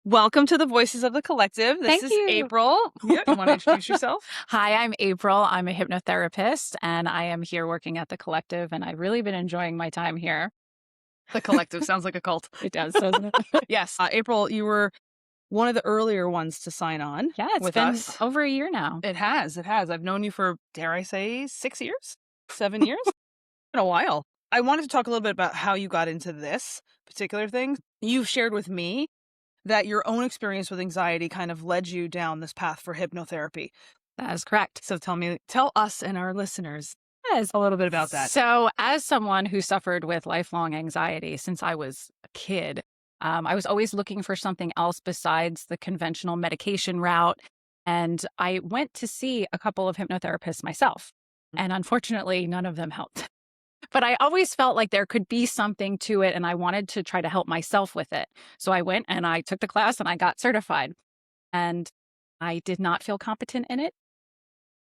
Welcome to the Voices of the Collective. This Thank is you. April. Yeah, you want to introduce yourself? Hi, I'm April. I'm a hypnotherapist, and I am here working at the Collective, and I've really been enjoying my time here. The Collective sounds like a cult. It does, doesn't it? Yes. April, you were one of the earlier ones to sign on Yeah, it's with been us. over a year now. It has. It has. I've known you for, dare I say, 6 years? 7 years? Been a while. I wanted to talk a little bit about how you got into this particular thing. You've shared with me that your own experience with anxiety kind of led you down this path for hypnotherapy. That is correct. So tell us and our listeners Yes. a little bit about that. So, as someone who suffered with lifelong anxiety since I was a kid, I was always looking for something else besides the conventional medication route. And I went to see a couple of hypnotherapists myself. And unfortunately, none of them helped. But I always felt like there could be something to it, and I wanted to try to help myself with it. So I went and I took the class and I got certified. And I did not feel competent in it.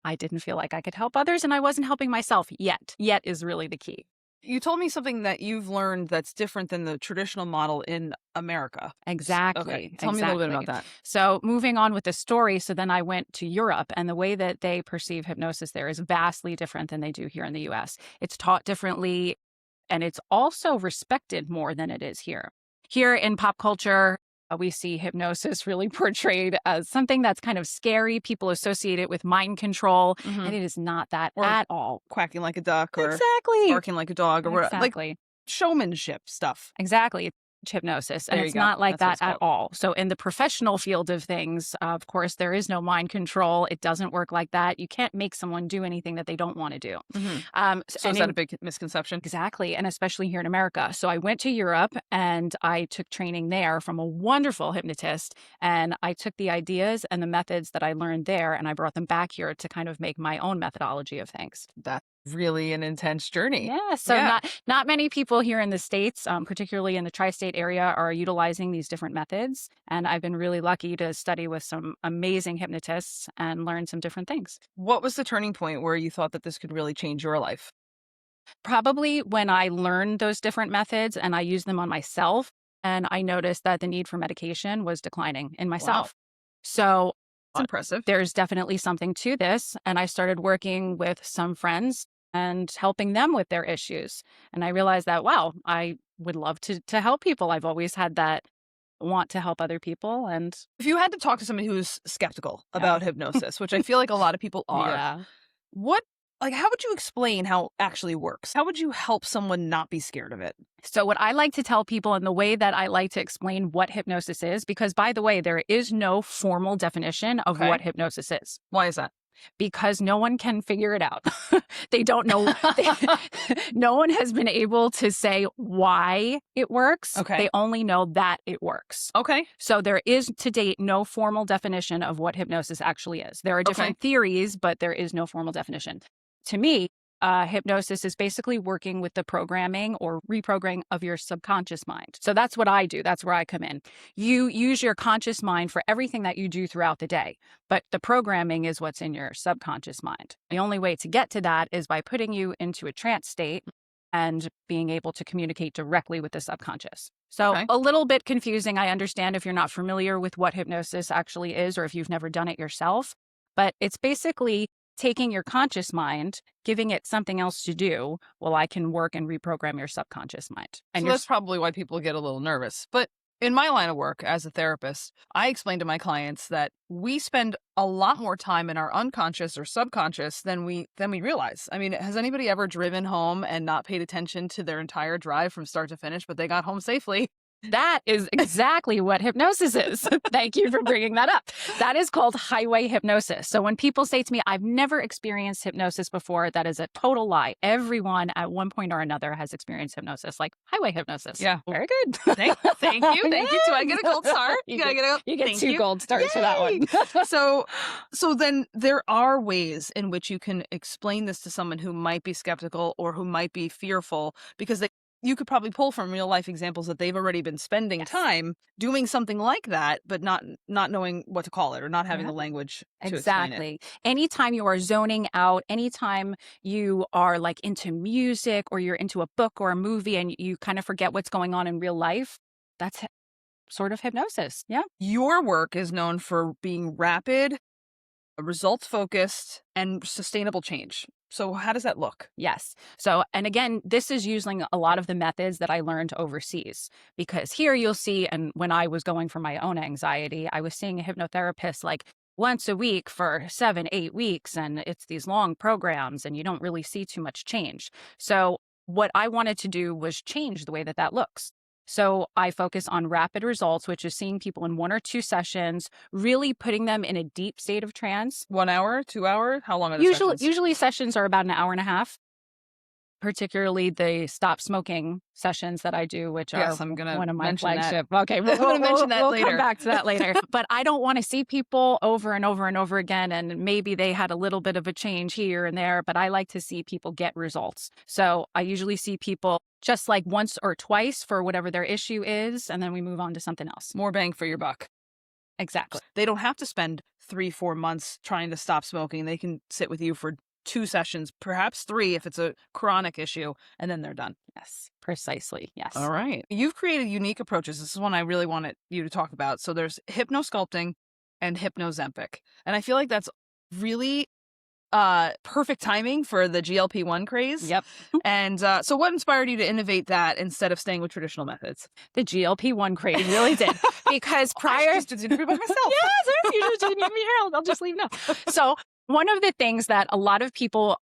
I didn't feel like I could help others, and I wasn't helping myself yet. Yet is really the key. You told me something that you've learned that's different than the traditional model in America. Exactly. Okay. Tell me a little bit about that. So moving on with the story, so then I went to Europe, and the way that they perceive hypnosis there is vastly different than they do here in the US. It's taught differently, and it's also respected more than it is here. Here in pop culture, we see hypnosis really portrayed as something that's kind of scary. People associate it with mind control, and it is not that Or at all. quacking like a duck or Exactly. barking like a dog or whatever, like Exactly. showmanship stuff. Exactly. It's hypnosis, and There you it's go. not like That's what that it's at all. So in the professional field of things, of course, there is no mind control. It doesn't work like that. You can't make someone do anything that they don't want to do. So is that a big misconception? Exactly. And especially here in America. So I went to Europe and I took training there from a wonderful hypnotist. And I took the ideas and the methods that I learned there and I brought them back here to kind of make my own methodology of things. That's really an intense journey. Yeah. So not many people here in the States, particularly in the tri-state area, are utilizing these different methods. And I've been really lucky to study with some amazing hypnotists and learn some different things. What was the turning point where you thought that this could really change your life? Probably when I learned those different methods and I used them on myself, and I noticed that the need for medication was declining in myself. So That's impressive. there's definitely something to this. And I started working with some friends and helping them with their issues. And I realized that, wow, I would love to help people. I've always had that want to help other people. And If you had to talk to somebody who's skeptical about hypnosis, which I feel like a lot of people are, how would you explain how it actually works? How would you help someone not be scared of it? So what I like to tell people, and the way that I like to explain what hypnosis is, because by the way, there is no formal definition of what hypnosis is. Why is that? Because no one can figure it out. They don't know. No one has been able to say why it works. Okay. They only know that it works. Okay. So there is to date no formal definition of what hypnosis actually is. There are different theories, but there is no formal definition. To me, hypnosis is basically working with the programming or reprogramming of your subconscious mind. So that's what I do. That's where I come in. You use your conscious mind for everything that you do throughout the day, but the programming is what's in your subconscious mind. The only way to get to that is by putting you into a trance state and being able to communicate directly with the subconscious. So a little bit confusing. I understand if you're not familiar with what hypnosis actually is or if you've never done it yourself, but it's basically taking your conscious mind, giving it something else to do while I can work and reprogram your subconscious mind. And so that's probably why people get a little nervous. But in my line of work as a therapist, I explain to my clients that we spend a lot more time in our unconscious or subconscious than we realize. I mean, has anybody ever driven home and not paid attention to their entire drive from start to finish, but they got home safely? That is exactly what hypnosis is. Thank you for bringing that up. That is called highway hypnosis. So when people say to me, I've never experienced hypnosis before, that is a total lie. Everyone at one point or another has experienced hypnosis, like highway hypnosis. Yeah. Very good. Thank you. Thank you. Do I get a gold star? You get two gold stars for that Yay! one. So then there are ways in which you can explain this to someone who might be skeptical or who might be fearful because you could probably pull from real life examples that they've already been spending time doing something like that, but not knowing what to call it or not having the language to explain it. Anytime you are zoning out, anytime you are like into music or you're into a book or a movie and you kind of forget what's going on in real life, that's sort of hypnosis. Yeah. Your work is known for being rapid, results focused, and sustainable change. So how does that look? Yes. So, and again, this is using a lot of the methods that I learned overseas, because here you'll see, and when I was going for my own anxiety, I was seeing a hypnotherapist like once a week for 7, 8 weeks. And it's these long programs and you don't really see too much change. So what I wanted to do was change the way that that looks. So I focus on rapid results, which is seeing people in 1 or 2 sessions, really putting them in a deep state of trance. 1 hour, 2 hour? How long are the Usually, sessions? usually sessions are about an hour and a half, particularly the stop smoking sessions that I do, which are Yes, I'm gonna one of my mention that. flagship. Okay, we'll, I'm gonna mention that we'll later. come back to that later. But I don't want to see people over and over and over again, and maybe they had a little bit of a change here and there, but I like to see people get results. So I usually see people just like once or twice for whatever their issue is, and then we move on to something else. More bang for your buck. Exactly. They don't have to spend 3-4 months trying to stop smoking. They can sit with you for 2 sessions, perhaps 3 if it's a chronic issue, and then they're done. Yes, precisely. Yes. All right. You've created unique approaches. This is one I really wanted you to talk about. So there's hypnosculpting and hypnozempic. And I feel like that's really perfect timing for the GLP-1 craze. Yep. And so what inspired you to innovate that instead of staying with traditional methods? The GLP-1 craze really did. Because prior... I just did it by myself. Yes, you just didn't need me here. I'll just leave now. So one of the things that a lot of people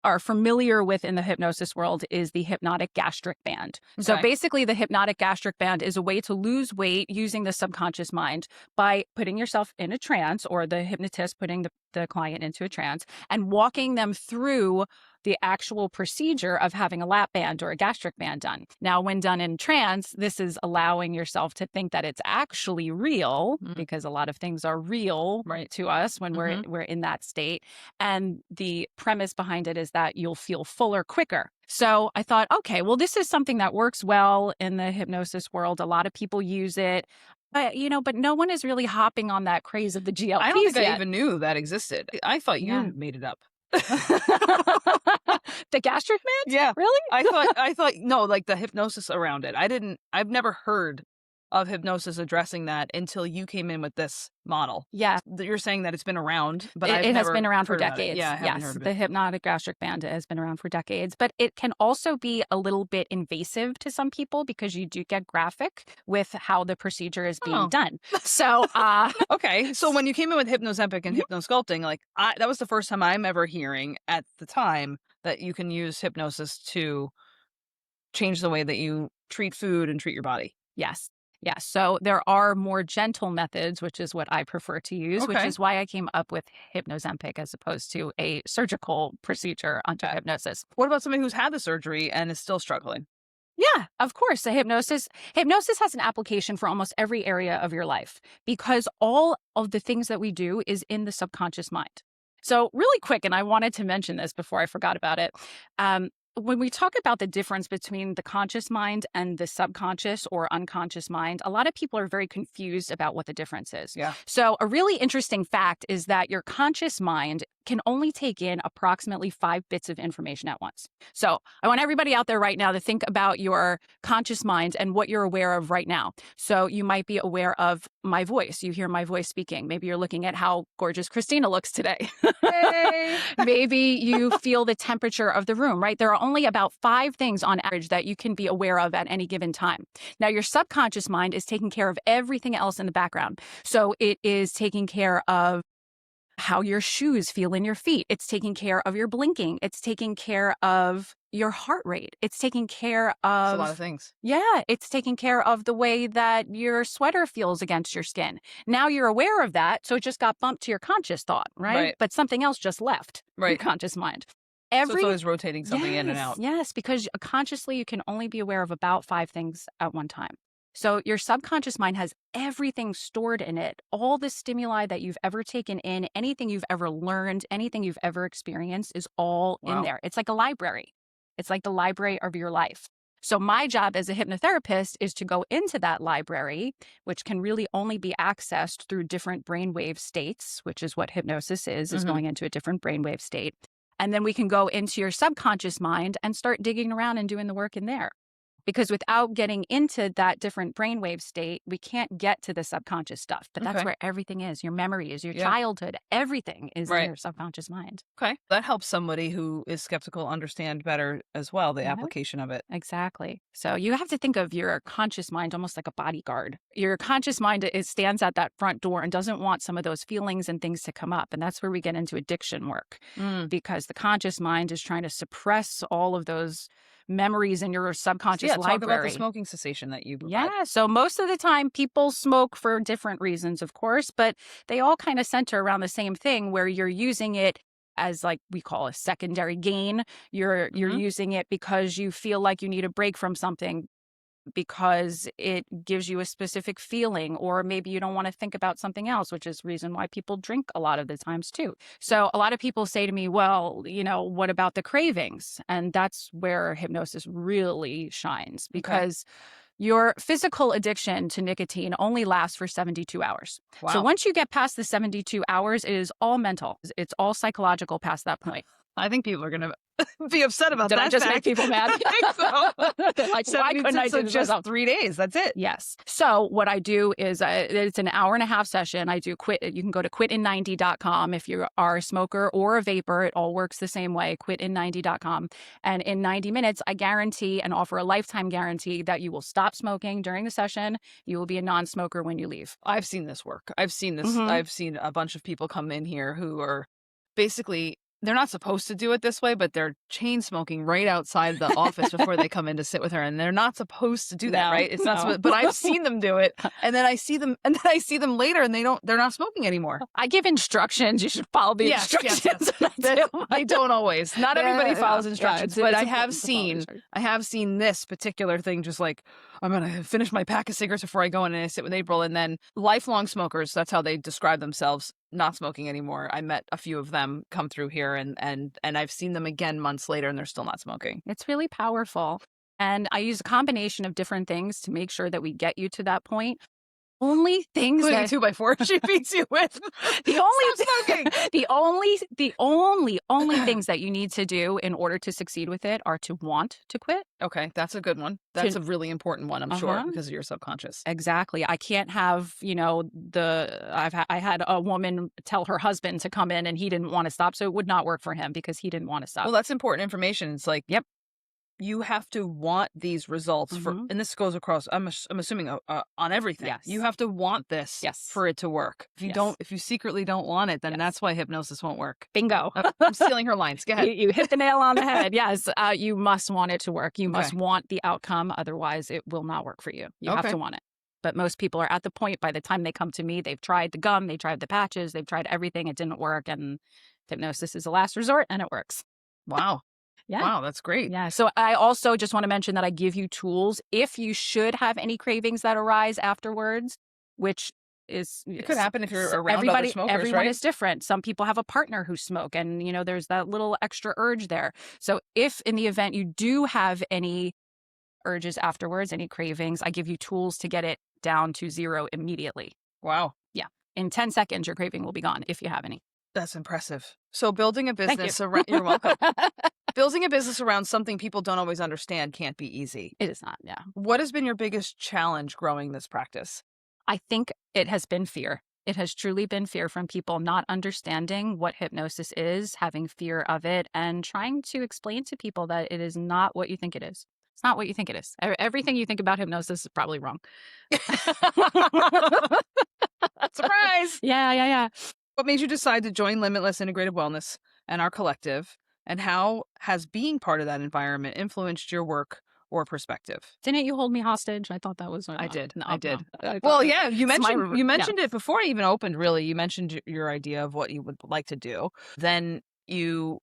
are familiar with in the hypnosis world is the hypnotic gastric band. So Okay. basically the hypnotic gastric band is a way to lose weight using the subconscious mind by putting yourself in a trance, or the hypnotist putting the client into a trance and walking them through the actual procedure of having a lap band or a gastric band done. Now, when done in trance, this is allowing yourself to think that it's actually real, because a lot of things are real to us when we're in that state. And the premise behind it is that you'll feel fuller quicker. So I thought, okay, well, this is something that works well in the hypnosis world. A lot of people use it. But, but no one is really hopping on that craze of the GLPs I don't think yet. I even knew that existed. I thought you made it up. The gastric band? Yeah. Really? I thought no, like the hypnosis around it. I've never heard of hypnosis addressing that until you came in with this model. Yeah. You're saying that it's been around, but it has been around for decades. Yeah, I haven't heard of The it. hypnotic gastric band has been around for decades, but it can also be a little bit invasive to some people because you do get graphic with how the procedure is being done. So, okay. So when you came in with hypnozempic and hypnosculpting, like that was the first time I'm ever hearing at the time that you can use hypnosis to change the way that you treat food and treat your body. Yes. Yeah. So there are more gentle methods, which is what I prefer to use, which is why I came up with hypnozempic as opposed to a surgical procedure onto hypnosis. What about somebody who's had the surgery and is still struggling? Yeah, of course. The hypnosis has an application for almost every area of your life, because all of the things that we do is in the subconscious mind. So really quick, and I wanted to mention this before I forgot about it. When we talk about the difference between the conscious mind and the subconscious or unconscious mind, a lot of people are very confused about what the difference is. Yeah. So a really interesting fact is that your conscious mind can only take in approximately 5 bits of information at once. So I want everybody out there right now to think about your conscious mind and what you're aware of right now. So you might be aware of my voice. You hear my voice speaking. Maybe you're looking at how gorgeous Christina looks today. Hey. Maybe you feel the temperature of the room, right? There are only about 5 things on average that you can be aware of at any given time. Now, your subconscious mind is taking care of everything else in the background. So it is taking care of how your shoes feel in your feet. It's taking care of your blinking. It's taking care of your heart rate. It's taking care of... That's a lot of things. Yeah, it's taking care of the way that your sweater feels against your skin. Now you're aware of that, so it just got bumped to your conscious thought, right? But something else just left your conscious mind. So it's always rotating something in and out. Yes, because consciously you can only be aware of about 5 things at one time. So your subconscious mind has everything stored in it, all the stimuli that you've ever taken in, anything you've ever learned, anything you've ever experienced is all in there. It's like a library. It's like the library of your life. So my job as a hypnotherapist is to go into that library, which can really only be accessed through different brainwave states, which is what hypnosis is going into a different brainwave state. And then we can go into your subconscious mind and start digging around and doing the work in there. because without getting into that different brainwave state, we can't get to the subconscious stuff. But that's Okay. where everything is. Your memories, your Yeah. childhood, everything is in Right. your subconscious mind. Okay. That helps somebody who is skeptical understand better as well, the Yeah. application of it. Exactly. So you have to think of your conscious mind almost like a bodyguard. Your conscious mind, it stands at that front door and doesn't want some of those feelings and things to come up. And that's where we get into addiction work, Mm. because the conscious mind is trying to suppress all of those memories in your subconscious Yeah, talk about the library. smoking cessation that you provide. Yeah. So most of the time people smoke for different reasons, of course, but they all kind of center around the same thing, where you're using it as, like, we call a secondary gain. You're Mhm. using it because you feel like you need a break from something, because it gives you a specific feeling, or maybe you don't want to think about something else, which is reason why people drink a lot of the times too. So a lot of people say to me, well, what about the cravings? And that's where hypnosis really shines, because your physical addiction to nicotine only lasts for 72 hours. So Wow. once you get past the 72 hours, it is all mental. It's all psychological past that point. I think people are going to be upset about Did that I just make fact. people mad? I think so. They're like, why couldn't I do this just myself? 3 days? That's it. Yes. So what I do is it's an hour and a half session. I do quit. You can go to quitin90.com if you are a smoker or a vapor. It all works the same way, quitin90.com. And in 90 minutes, I guarantee and offer a lifetime guarantee that you will stop smoking during the session. You will be a non-smoker when you leave. I've seen this work. I've seen this. Mhm. I've seen a bunch of people come in here who are basically, they're not supposed to do it this way, but they're chain smoking right outside the office before they come in to sit with her. And they're not supposed to do that, No, right? It's not no. supposed, but I've seen them do it. And then I see them later and they're not smoking anymore. I give instructions. You should follow the Yes, instructions. I don't always. Not everybody follows instructions, but it's I have important to follow seen instructions. this particular thing, just like, I'm going to finish my pack of cigarettes before I go in and I sit with April. And then lifelong smokers, that's how they describe themselves, not smoking anymore. I met a few of them come through here and I've seen them again months later and they're still not smoking. It's really powerful. And I use a combination of different things to make sure that we get you to that point. Only things Including that 2x4 she beats you with. the only Stop smoking. the only things that you need to do in order to succeed with it are to want to quit. Okay, that's a good one. That's a really important one, I'm sure, because of your subconscious. Exactly. I can't have, I had a woman tell her husband to come in and he didn't want to stop. So it would not work for him because he didn't want to stop. Well, that's important information. It's like, Yep. You have to want these results for, and this goes across, I'm assuming on everything. Yes. You have to want this for it to work. If you don't, if you secretly don't want it, then that's why hypnosis won't work. Bingo. I'm stealing her lines. Go ahead. You hit the nail on the head. Yes. You must want it to work. You must want the outcome. Otherwise, it will not work for you. You have to want it. But most people are at the point, by the time they come to me, they've tried the gum, they tried the patches, they've tried everything. It didn't work. And hypnosis is a last resort and it works. Wow. Yeah. Wow, that's great. Yeah. So I also just want to mention that I give you tools if you should have any cravings that arise afterwards, which is, it could happen if you're around other smokers, everyone right? is different. Some people have a partner who smoke and, there's that little extra urge there. So if in the event you do have any urges afterwards, any cravings, I give you tools to get it down to zero immediately. Wow. Yeah. In 10 seconds, your craving will be gone if you have any. That's impressive. So building a business around, you're welcome. Building a business around something people don't always understand can't be easy. It is not, yeah. What has been your biggest challenge growing this practice? I think it has been fear. It has truly been fear from people not understanding what hypnosis is, having fear of it, and trying to explain to people that it is not what you think it is. It's not what you think it is. Everything you think about hypnosis is probably wrong. Surprise! Yeah. What made you decide to join Limitless Integrative Wellness and our collective? And how has being part of that environment influenced your work or perspective? Didn't you hold me hostage? I thought that was... I did. No, I did. No. Well, yeah, you mentioned it before I even opened, really. You mentioned your idea of what you would like to do. Then you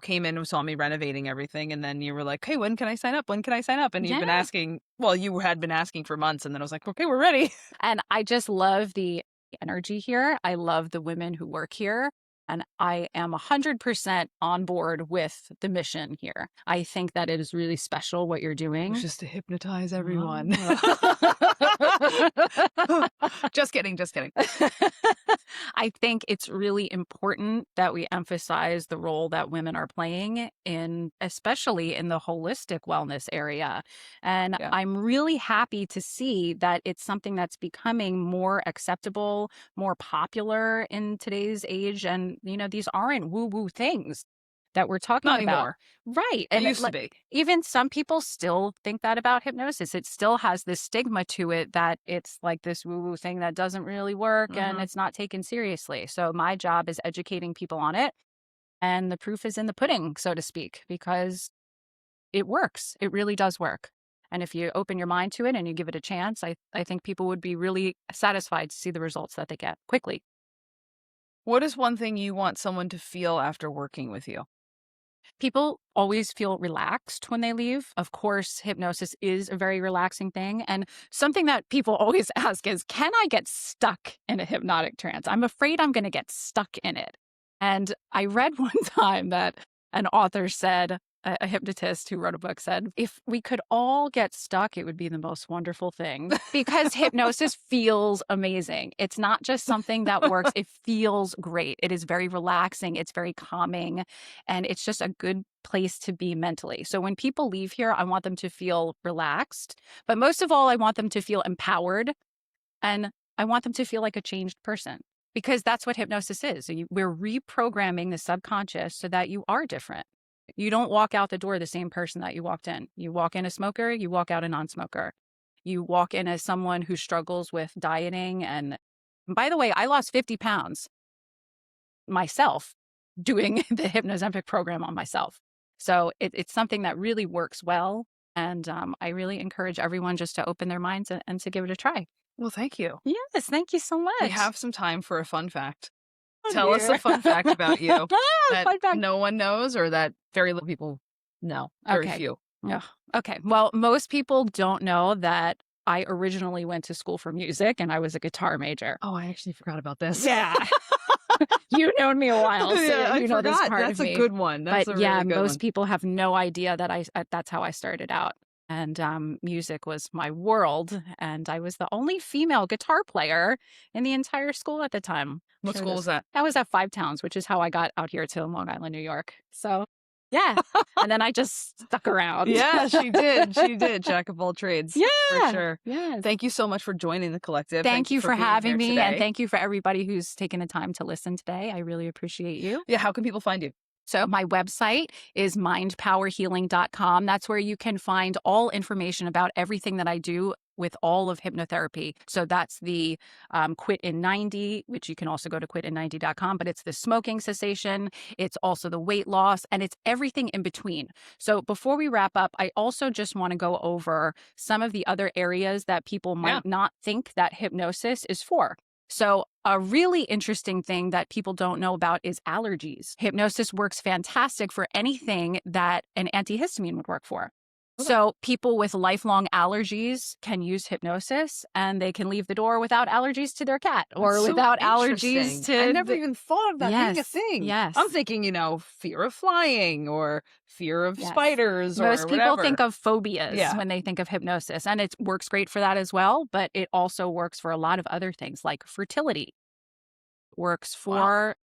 came in and saw me renovating everything. And then you were like, hey, when can I sign up? When can I sign up? And you've been asking, you had been asking for months. And then I was like, okay, we're ready. And I just love the energy here. I love the women who work here. And I am 100% on board with the mission here. I think that it is really special what you're doing. It's just to hypnotize everyone. Just kidding, just kidding. I think it's really important that we emphasize the role that women are playing in, especially in the holistic wellness area. And Yeah. I'm really happy to see that it's something that's becoming more acceptable, more popular in today's age. And, these aren't woo woo things that we're talking Not about. anymore. Right. It And used to be. even some people still think that about hypnosis. It still has this stigma to it that it's like this woo woo thing that doesn't really work and Mhm. it's not taken seriously. So my job is educating people on it. And the proof is in the pudding, so to speak, because it works. It really does work. And if you open your mind to it and you give it a chance, I think people would be really satisfied to see the results that they get quickly. What is one thing you want someone to feel after working with you? People always feel relaxed when they leave. Of course, hypnosis is a very relaxing thing. And something that people always ask is, can I get stuck in a hypnotic trance? I'm afraid I'm going to get stuck in it. And I read one time that an author said, a hypnotist who wrote a book said, if we could all get stuck, it would be the most wonderful thing because hypnosis feels amazing. It's not just something that works, it feels great. It is very relaxing, it's very calming, and it's just a good place to be mentally. So when people leave here, I want them to feel relaxed, but most of all, I want them to feel empowered and I want them to feel like a changed person because that's what hypnosis is. We're reprogramming the subconscious so that you are different. You don't walk out the door the same person that you walked in. You walk in a smoker, you walk out a non-smoker. You walk in as someone who struggles with dieting. And by the way, I lost 50 pounds myself doing the Hypnozempic program on myself. So it's something that really works well. And I really encourage everyone just to open their minds and to give it a try. Well, thank you. Yes, thank you so We much. have some time for a fun fact. Oh, Tell us a dear. fun fact about you that Fun fact. no one knows or that very little people know. Very Okay. few. Ugh. Okay. Well, most people don't know that I originally went to school for music and I was a guitar major. Oh, I actually forgot about this. Yeah. You've known me a while, so Yeah, I you know this forgot. part of That's a me. good one. That's But a yeah, really good most one. people have no idea that that's how I started out. And music was my world. And I was the only female guitar player in the entire school at the time. What school was that? That was at Five Towns, which is how I got out here to Long Island, New York. So yeah. And then I just stuck around. Yeah, she did. She did. Jack of all trades. For Yeah. sure. Yes. Thank you so much for joining the collective. Thank you for being having here me. And today. thank you for everybody who's taken the time to listen today. I really appreciate you. Yeah, how can people find you? So my website is mindpowerhealing.com. That's where you can find all information about everything that I do with all of hypnotherapy. So that's the Quit in 90, which you can also go to quitin90.com, but it's the smoking cessation. It's also the weight loss and it's everything in between. So before we wrap up, I also just want to go over some of the other areas that people might not think that hypnosis is for. So a really interesting thing that people don't know about is allergies. Hypnosis works fantastic for anything that an antihistamine would work for. Okay. So people with lifelong allergies can use hypnosis and they can leave the door without allergies to their cat or That's so without allergies interesting. to I never even thought of that being a Yes, thing. yes. I'm thinking, fear of flying or fear of Yes. spiders or Most people whatever. think of phobias Yeah. when they think of hypnosis, and it works great for that as well, but it also works for a lot of other things like fertility. Works for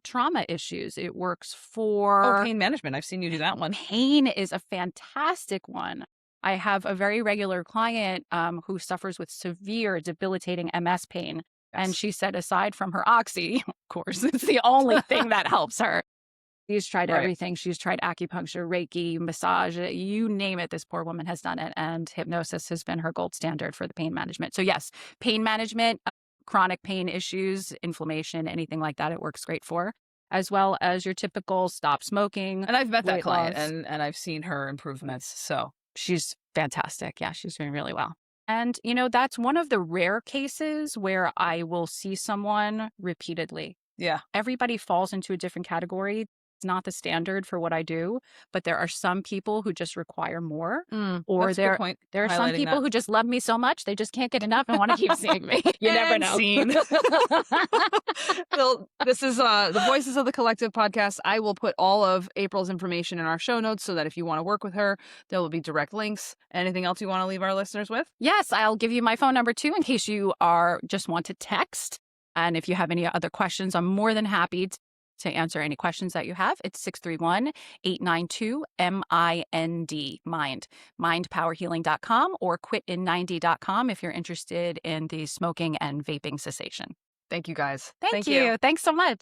trauma issues. It works for pain management. I've seen you do that one. Pain is a fantastic one. I have a very regular client who suffers with severe debilitating MS pain. And she said, aside from her oxy, of course, it's the only thing that helps her. She's tried Right. everything. She's tried acupuncture, Reiki, massage, you name it. This poor woman has done it. And hypnosis has been her gold standard for the pain management. So yes, pain management, chronic pain issues, inflammation, anything like that, it works great for, as well as your typical stop smoking. And I've met that weight client loss. and I've seen her improvements. So She's fantastic. Yeah, she's doing really well. And, that's one of the rare cases where I will see someone repeatedly. yeah. Everybody falls into a different category. not the standard for what I do, but there are some people who just require more, or That's a good point, there are some highlighting people that. who just love me so much they just can't get enough and want to keep seeing me. You never And know. scene. Well, this is the Voices of the Collective podcast. I will put all of April's information in our show notes so that if you want to work with her, there will be direct links. Anything else you want to leave our listeners with? Yes, I'll give you my phone number too in case you are just want to text. And if you have any other questions, I'm more than happy to answer any questions that you have. It's 631-892-MIND, mind, mindpowerhealing.com, or quitin90.com if you're interested in the smoking and vaping cessation. Thank you, guys. Thank you. Thanks so much.